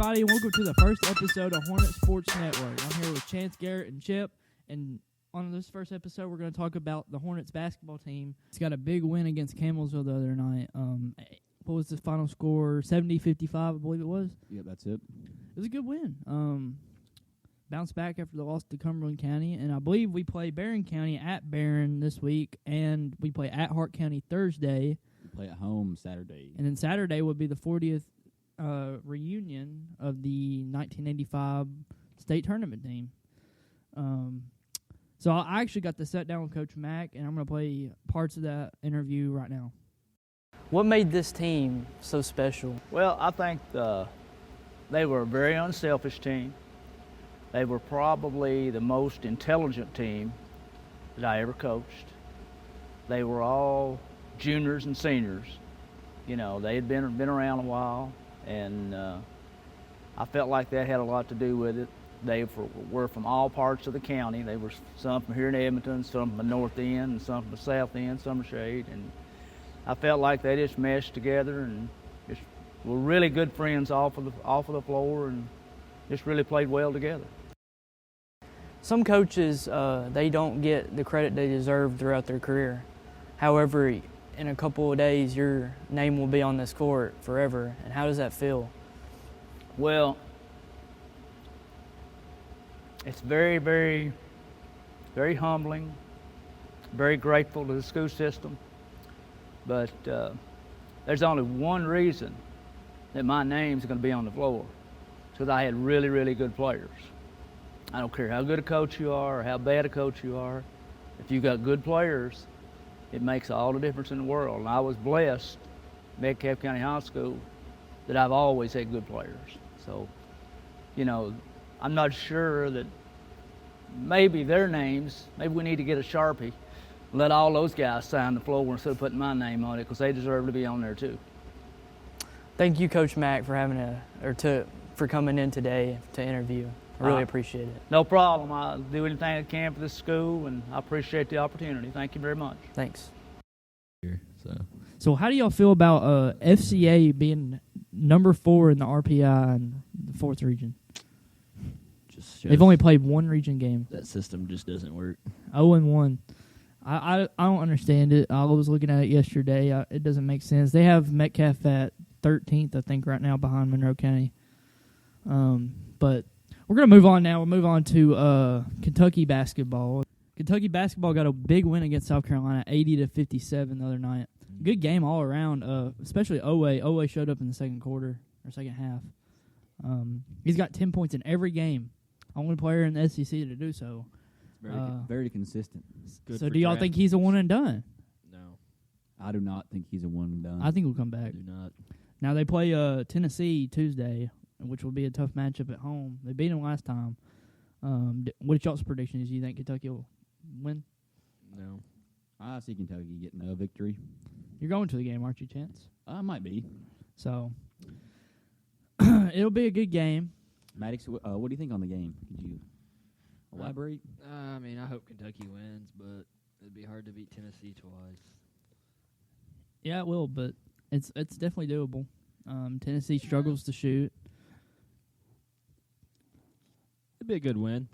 everybody, and welcome to the first episode of Hornet Sports Network. I'm here with Chance, Garrett, and Chip, and on this first episode, we're going to talk about the Hornets basketball team. It's got a big win against Camelsville the other night. What was the final score? 70-55, I believe it was. Yep, that's it. It was a good win. Bounced back after the loss to Cumberland County, and I believe we play Barron County at Barron this week, and we play at Hart County Thursday. We play at home Saturday. And then Saturday would be the 40th reunion of the 1985 state tournament team. So I actually got to sit down with Coach Mack, and I'm going to play parts of that interview right now. What made this team so special? Well, I think they were a very unselfish team. They were probably the most intelligent team that I ever coached. They were all juniors and seniors. You know, they had been around a while, and I felt like that had a lot to do with it. They were from all parts of the county. They were some from here in Edmonton, some from the north end, and some from the south end, Summershade. And I felt like they just meshed together and just were really good friends off of the floor, and just really played well together. Some coaches, they don't get the credit they deserve throughout their career. However, in a couple of days, your name will be on this court forever. And how does that feel? Well, it's very, very, very humbling, very grateful to the school system. But there's only one reason that my name's going to be on the floor. It's because I had really, really good players. I don't care how good a coach you are or how bad a coach you are. If you've got good players, it makes all the difference in the world. And I was blessed, Metcalfe County High School, that I've always had good players. So, you know, I'm not sure that maybe their names, maybe we need to get a Sharpie, let all those guys sign the floor instead of putting my name on it, because they deserve to be on there too. Thank you, Coach Mack, for for coming in today to interview. I really appreciate it. No problem. I'll do anything I can for this school, and I appreciate the opportunity. Thank you very much. Thanks. So how do y'all feel about FCA being number 4 in the RPI in the 4th region? They've only played one region game. That system just doesn't work. 0-1. I don't understand it. I was looking at it yesterday. It doesn't make sense. They have Metcalfe at 13th, I think, right now behind Monroe County. But we're going to move on now. We'll move on to Kentucky basketball. Kentucky basketball got a big win against South Carolina, 80-57 the other night. Good game all around, especially Owe. Owe showed up in the second quarter or second half. He's got 10 points in every game. Only player in the SEC to do so. Very consistent. So do y'all think he's a one and done? No. I do not think he's a one and done. I think he'll come back. Do not. Now they play Tennessee Tuesday, which will be a tough matchup at home. They beat him last time. What's y'all's predictions? Do you think Kentucky will win? No. I see Kentucky getting a victory. You're going to the game, aren't you, Chance? I might be. So it'll be a good game. Maddox, what do you think on the game? Could you elaborate? I mean, I hope Kentucky wins, but it'd be hard to beat Tennessee twice. Yeah, it will, but it's definitely doable. Tennessee struggles to shoot. It'd be a good win.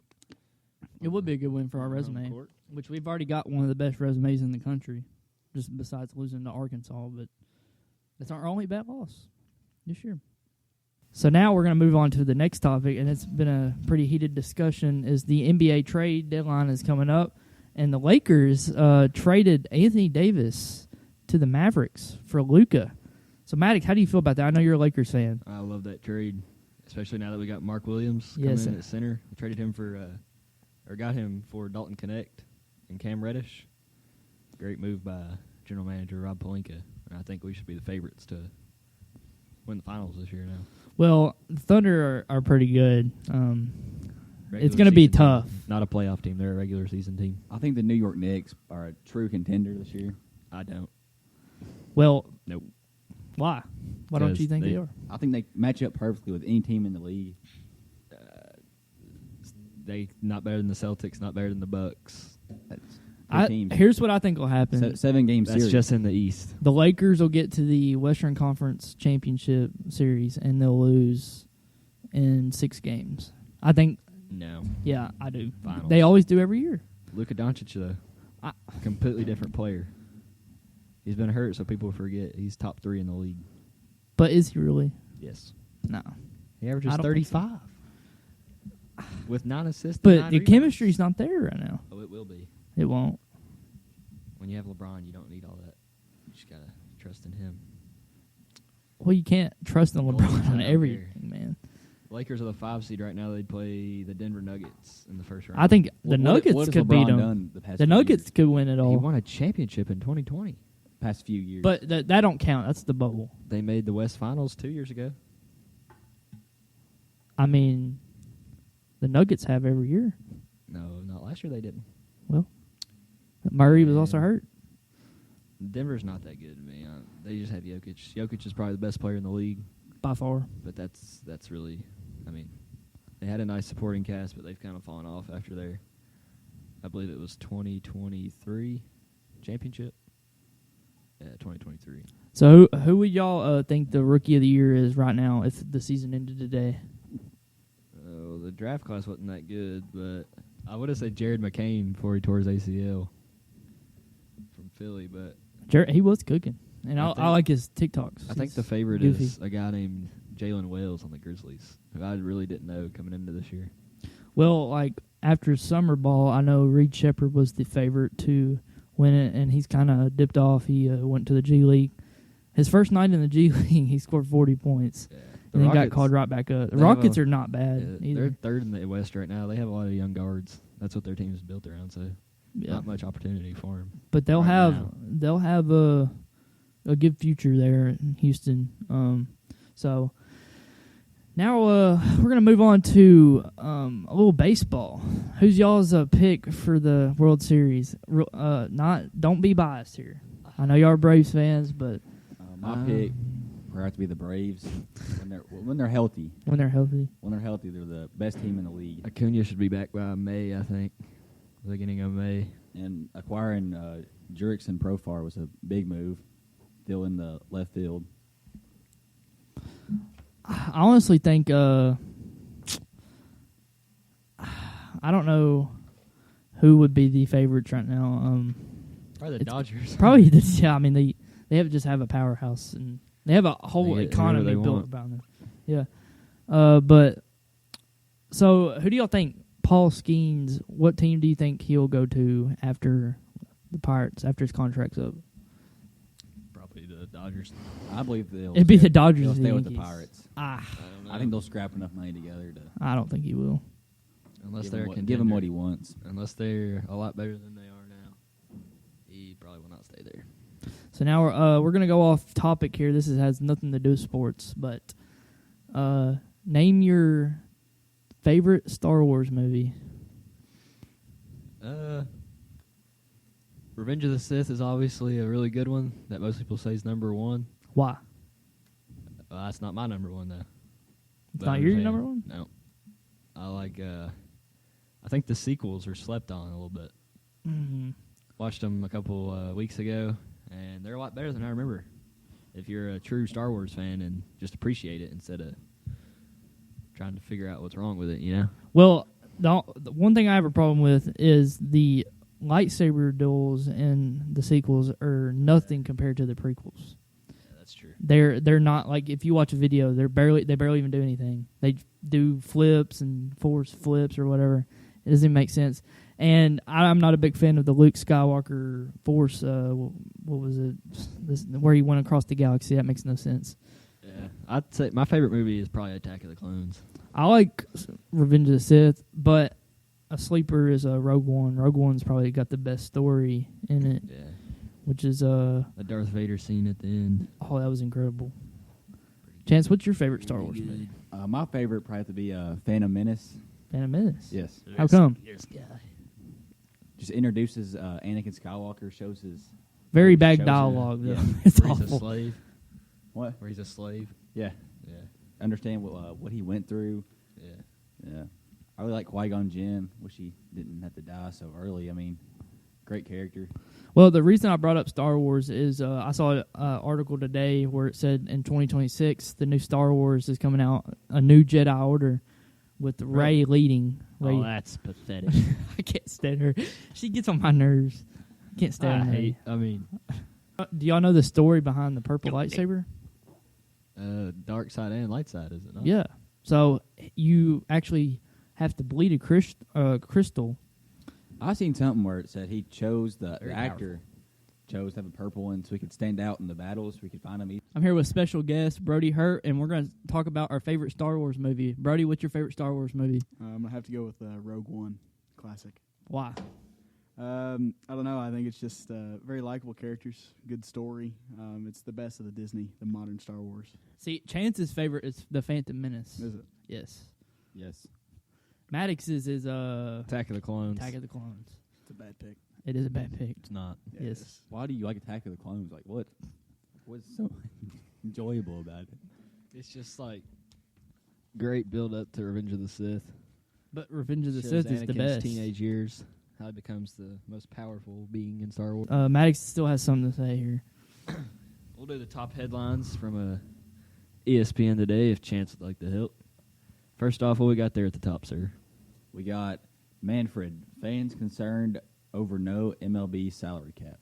It would be a good win for our resume, which we've already got one of the best resumes in the country, just besides losing to Arkansas. But that's our only bad loss this year. So now we're going to move on to the next topic, and it's been a pretty heated discussion, is the NBA trade deadline is coming up, and the Lakers traded Anthony Davis to the Mavericks for Luka. So, Maddox, how do you feel about that? I know you're a Lakers fan. I love that trade, especially now that we got Mark Williams coming in at center. We traded him got him for Dalton Connect and Cam Reddish. Great move by General Manager Rob Pelinka, and I think we should be the favorites to win the finals this year now. Well, the Thunder are pretty good. It's going to be tough. Team, not a playoff team. They're a regular season team. I think the New York Knicks are a true contender this year. I don't. Well, nope. Why? Why don't you think they are? I think they match up perfectly with any team in the league. They not better than the Celtics, not better than the Bucks. Here's what I think will happen. 7-game series. That's just in the East. The Lakers will get to the Western Conference Championship Series, and they'll lose in 6 games. I think. No. Yeah, I do. Finals. They always do every year. Luka Doncic, though, completely different player. He's been hurt, so people forget he's top 3 in the league. But is he really? Yes. No. He averages I don't 35 with 9 assists. But and 9 the rebounds. chemistry's not there right now. Oh, it will be. It won't. When you have LeBron, you don't need all that. You just gotta trust in him. Well, you can't trust in Well, LeBron I on don't everything, man. Lakers are the 5 seed right now. They'd play the Denver Nuggets in the first round. I think the What Nuggets has could LeBron beat them. done the past The few Nuggets years? could win it he all. won a championship in 2020. Past few years. But that don't count. That's the bubble. They made the West Finals 2 years ago. I mean, the Nuggets have every year. No, not last year. They didn't. Well, Murray was also Yeah. hurt. Denver's not that good to me. They just have Jokic. Jokic is probably the best player in the league, By far. but that's really. I mean, they had a nice supporting cast, but they've kind of fallen off after their. I believe it was 2023 championship. Yeah, 2023. So who would y'all think the rookie of the year is right now if the season ended today? Oh, the draft class wasn't that good, but I would have said Jared McCain before he tore his ACL from Philly, but He was cooking. And I like his TikToks. I think the favorite goofy. is a guy named Jalen Wells on the Grizzlies, who I really didn't know coming into this year. Well, like after summer ball, I know Reed Shepherd was the favorite to win it, and he's kind of dipped off. He went to the G League. His first night in the G League, he scored 40 points. Yeah. And then got called right back up. The Rockets are not bad either. They're third in the West right now. They have a lot of young guards. That's what their team is built around, so not much opportunity for them. But they'll have a good future there in Houston. So now we're gonna move on to a little baseball. Who's y'all's pick for the World Series? Don't be biased here. I know y'all are Braves fans, but my pick would have to be the Braves when they're healthy. When they're healthy, They're the best team in the league. Acuna should be back by May, I think, beginning of May. And acquiring Jurickson Profar was a big move. Still in the left field. I honestly think I don't know who would be the favorites right now. Probably the Dodgers. Probably I mean they just have a powerhouse and they have a whole economy built around them. Yeah. But so who do y'all think? Paul Skeens, what team do you think he'll go to after the Pirates, after his contract's up? Probably the Dodgers. I believe It'd be the Dodgers. They'll stay with the Yankees. Pirates. I don't know. I think they'll scrap enough money together to I don't think he will. Unless give him what he wants. Unless they're a lot better than they are now, he probably will not stay there. So now we're gonna go off topic here. This has nothing to do with sports, but name your favorite Star Wars movie. Revenge of the Sith is obviously a really good one that most people say is number one. Why? That's not my number one though. It's not your number one? No. I like. I think the sequels are slept on a little bit. Mm-hmm. Watched them a couple weeks ago, and they're a lot better than I remember. If you're a true Star Wars fan and just appreciate it instead of trying to figure out what's wrong with it, you know? Well, the one thing I have a problem with is the lightsaber duels in the sequels are nothing compared to the prequels. Yeah, that's true. They're not like if you watch a video, they barely even do anything. They do flips and force flips or whatever. It doesn't make sense. And I'm not a big fan of the Luke Skywalker Force. What was it? Where he went across the galaxy. That makes no sense. Yeah, I'd say my favorite movie is probably Attack of the Clones. I like Revenge of the Sith, but a sleeper is Rogue One. Rogue One's probably got the best story in it. Yeah. Which is the Darth Vader scene at the end. Oh, that was incredible. Chance, what's your favorite Star Wars movie? My favorite probably have to be Phantom Menace. Phantom Menace? Yes. How come? Just introduces Anakin Skywalker, shows his... Very bad dialogue, though. Yeah. It's Where awful. he's a slave. What? Where he's a slave. Yeah. Yeah. Understand what he went through. Yeah. Yeah. I really like Qui-Gon Jinn. Wish he didn't have to die so early. I mean, great character. Well, the reason I brought up Star Wars is I saw an article today where it said in 2026 the new Star Wars is coming out, a new Jedi Order with Rey leading. Rey. Oh, that's pathetic. I can't stand her. She gets on my nerves. Can't stand her. Do y'all know the story behind the purple lightsaber? Dark side and light side, is it not? Yeah. So you actually have to bleed a crystal. I seen something where it said he chose the Very actor chose to have a purple one so he could stand out in the battles. We could find him. I'm here with special guest Brody Hurt, and we're going to talk about our favorite Star Wars movie. Brody, what's your favorite Star Wars movie? I'm going to have to go with Rogue One, classic. Why? I don't know. I think it's just very likable characters, good story. It's the best of the modern Star Wars. See, Chance's favorite is The Phantom Menace. Is it? Yes. Yes. Maddox's is Attack of the Clones. Attack of the Clones. It's a bad pick. It is a bad pick. It's not. Yeah, Yes. Why do you like Attack of the Clones? Like, what? What's so enjoyable about it? It's just like great build up to Revenge of the Sith. But Revenge of the Shows Sith is the Anakin's best. teenage years, how he becomes the most powerful being in Star Wars. Maddox still has something to say here. We'll do the top headlines from ESPN today, if Chance would like to help. First off, what we got there at the top, sir? We got Manfred. Fans concerned over no MLB salary cap.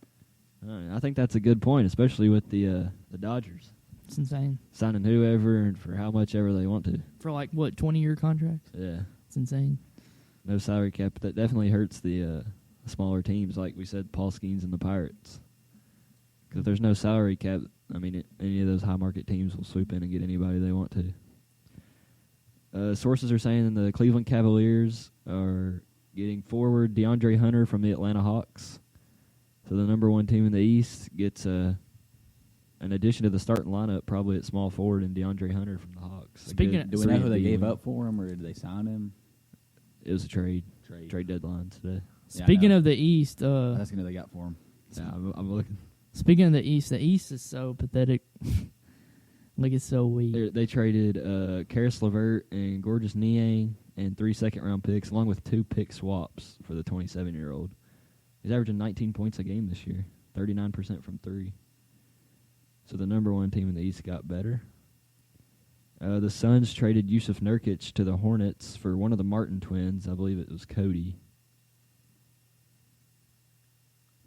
I think that's a good point, especially with the Dodgers It's insane. signing whoever and for how much ever they want to. For 20-year contracts? Yeah, It's insane. no salary cap. But that definitely hurts the smaller teams, like we said, Paul Skeens and the Pirates. Because if there's no salary cap, I mean, any of those high market teams will swoop in and get anybody they want to. Sources are saying the Cleveland Cavaliers are getting forward DeAndre Hunter from the Atlanta Hawks. So the number one team in the East gets an addition to the starting lineup, probably at small forward, and DeAndre Hunter from the Hawks. Do we know who they gave up for him, or did they sign him? It was a trade deadline today. Speaking of the East, that's gonna they got for him. Yeah, I'm looking. Speaking of the East is so pathetic. Like, it's so weak. They traded Karis LeVert and Gorgeous Niang and 3 second-round picks, along with 2 pick swaps for the 27-year-old. He's averaging 19 points a game this year, 39% from 3. So the number one team in the East got better. The Suns traded Yusuf Nurkic to the Hornets for one of the Martin twins. I believe it was Cody.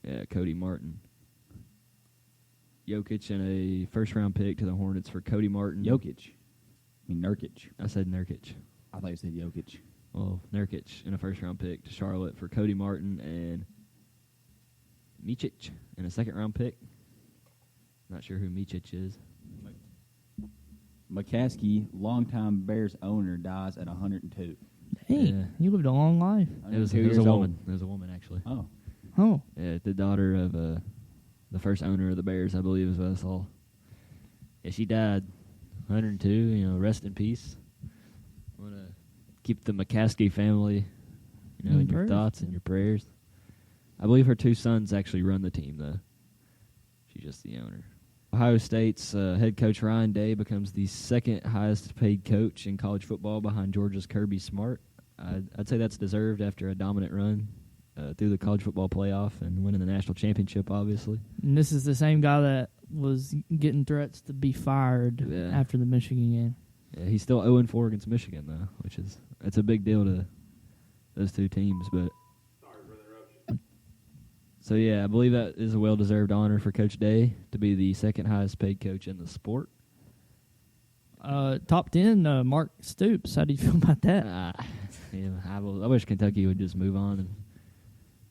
Yeah, Cody Martin. Jokic and a first-round pick to the Hornets for Cody Martin. Jokic. I mean Nurkic. I said Nurkic. I thought you said Jokic. Well, Nurkic and a first-round pick to Charlotte for Cody Martin and Micic and a second-round pick. Not sure who Micic is. McCaskey, longtime Bears owner, dies at 102. Hey, Yeah. you lived a long life. It was a years woman. old. It was a woman, actually. Oh. Oh. Yeah, the daughter of the first owner of the Bears, I believe, is what I saw. Yeah, she died 102. Rest in peace. I want to keep the McCaskey family, in your prayers. thoughts and your prayers. I believe her 2 sons actually run the team, though. She's just the owner. Ohio State's head coach Ryan Day becomes the second highest paid coach in college football behind Georgia's Kirby Smart. I'd say that's deserved after a dominant run through the college football playoff and winning the national championship, obviously. And this is the same guy that was getting threats to be fired after the Michigan game. Yeah, he's still 0-4 against Michigan, though, it's a big deal to those 2 teams. But so, yeah, I believe that is a well-deserved honor for Coach Day to be the second highest paid coach in the sport. Top 10, Mark Stoops. How do you feel about that? I wish Kentucky would just move on. And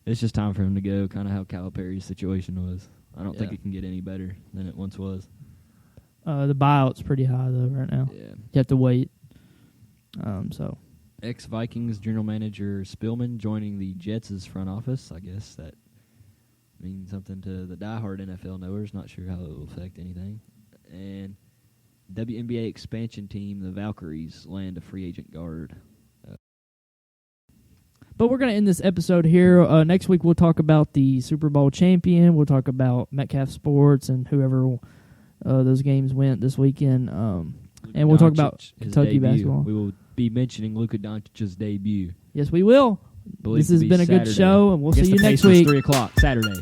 it's just time for him to go, kind of how Calipari's situation was. I don't think it can get any better than it once was. The buyout's pretty high, though, right now. Yeah. You have to wait. Ex-Vikings general manager Spillman joining the Jets' front office. I guess that means something to the diehard NFL knowers. Not sure how it will affect anything. And WNBA expansion team, the Valkyries, land a free agent guard. But we're going to end this episode here. Next week we'll talk about the Super Bowl champion. We'll talk about Metcalfe Sports and whoever those games went this weekend. And we'll talk about Kentucky basketball. We will be mentioning Luka Doncic's debut. Yes, we will. This has been a good show, and we'll see you next week. 3 o'clock Saturday.